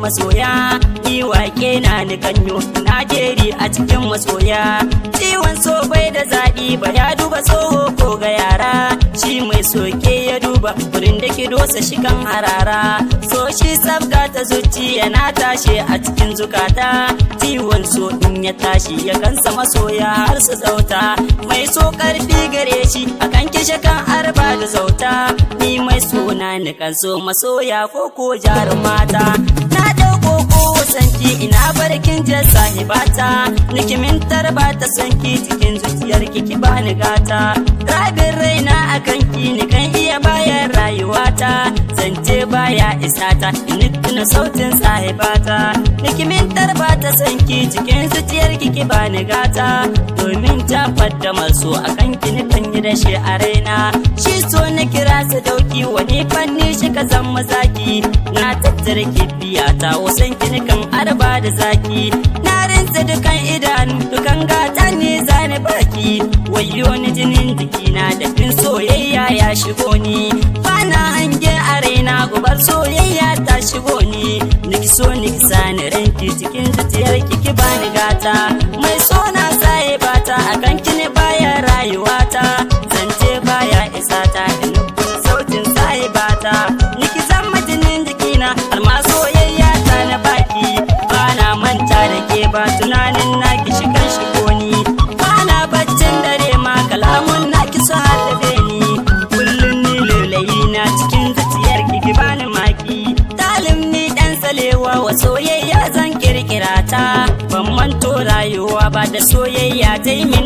masoya ni wake na ni kanyo na jeri a cikin masoya ciwon so bai da zaɓi ba ya duba tsoho ko ga yara shi mai soke ya duba wurin da ke dosa shi kan harara so shi sabga ta zuci yana tashi a cikin zukata ciwon so in ya tashi ya kansa masoya har su zauta mai so karfi gare shi akan kishe kan arba da zauta ni mai suna ni kan so masoya ko jarumata na dauko ko sanki ina barkin je sahibata nikimin tarba ta sanki cikin zuciyar ki bani gata rabin raina akan ki ni kan iya bayan rayuwata zance baya isata ni tuna sautin sahibata nikimin tarba ta sanki cikin zuciyar ki bani gata domin tabbar da maso akan ki ni kan yi da shi a raina shi so na kira su dauki wani fanni shi ka zama zaki na tattara kibiyata wasan ki kan arba da zaki na rinsa dukan idanu dukan gata ne zani baki wayo ni jinin jikina da fin soyayya ya shigo ni bana hange a raina gubar soyayya ta shigo ni niki so niki sani ranki cikin zuciyar ki bani gata mai so na sai bata akan ki ne baya rayuwata zance baya isata da nufin sautin sai bata niki zama jinin jikina har ma soyayya ta na baki bana manta da ke ba tunanin naki shi kan shigo ni bana baccin dare ma kalamun naki su haɗe ni kullum ni lulayi na cikin zuciyar ki bani maki talim ni dan salewa wa soyayya zan kirkira ta ban manto rayuwa ba da soyayya ta yi min